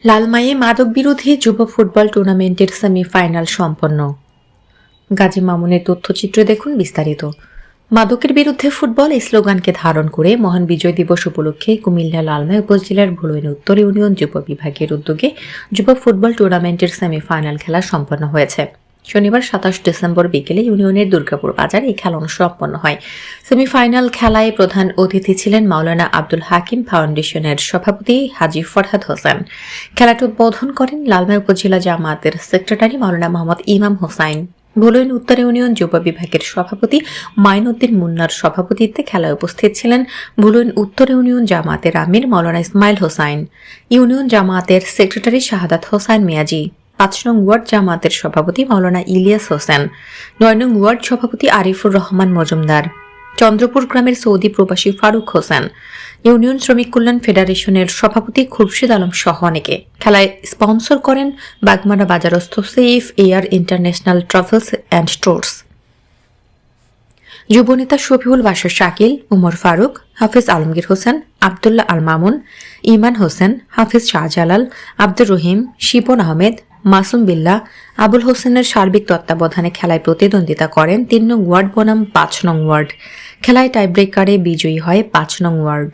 লালমাইয়ে মাদক বিরোধী যুব ফুটবল টুর্নামেন্টের সেমিফাইনাল সম্পন্ন। গাজী মামুনের তথ্যচিত্র দেখুন বিস্তারিত। মাদকের বিরুদ্ধে ফুটবল এই স্লোগানকে ধারণ করে মহান বিজয় দিবস উপলক্ষে কুমিল্লা লালমাই উপজেলার ভুলইন উত্তর ইউনিয়ন যুব বিভাগের উদ্যোগে যুব ফুটবল টুর্নামেন্টের সেমিফাইনাল খেলা সম্পন্ন হয়েছে। শনিবার ২৭ ডিসেম্বর বিকেলে ইউনিয়নের দুর্গাপুর বাজারে এই খেলা সম্পন্ন হয়। সেমিফাইনাল খেলায় প্রধান অতিথি ছিলেন মাওলানা আব্দুল হাকিম ফাউন্ডেশনের সভাপতি হাজী ফরহাদ হোসেন। খেলাটি উদ্বোধন করেন লালমাই উপজেলা জামায়াতের সেক্রেটারি মাওলানা মোহাম্মদ ইমাম হোসাইন। ভুলইন উত্তর ইউনিয়ন যুব বিভাগের সভাপতি মাইনুদ্দিন মুন্নার সভাপতিত্বে খেলায় উপস্থিত ছিলেন ভুলইন উত্তর ইউনিয়ন জামায়াতের আমির মাওলানা ইসমাইল হোসাইন, ইউনিয়ন জামায়াতের সেক্রেটারি শাহাদাত হোসাইন মিয়াজি, ৫ নং ওয়ার্ড জামায়াতের সভাপতি মাওলানা ইলিয়াস হোসেন, ৯ নং ওয়ার্ড সভাপতি আরিফুর রহমান মজুমদার, চন্দ্রপুর গ্রামের সৌদি প্রবাসী ফারুক হোসেন, ইউনিয়ন শ্রমিক কল্যাণ ফেডারেশনের সভাপতি খুরশিদ আলম সহ অনেকে। খেলায় স্পন্সর করেন বাগমারা বাজারস্থ safe air international travels and tours. যুবনেতা শফিউল বাশার শাকিল, উমর ফারুক, হাফিজ আলমগীর হোসেন, আবদুল্লাহ আল মামুন, ইমান হোসেন, হাফিজ শাহজালাল, আব্দুর রহিম, শিপন আহমেদ, মাসুম বিল্লাহ, আবুল হোসেনের সার্বিক তত্ত্বাবধানে খেলায় প্রতিদ্বন্দ্বিতা করেন ৩ নং ওয়ার্ড বনাম ৫ নং ওয়ার্ড। খেলায় টাইব্রেকারে বিজয়ী হয় ৫ নং ওয়ার্ড।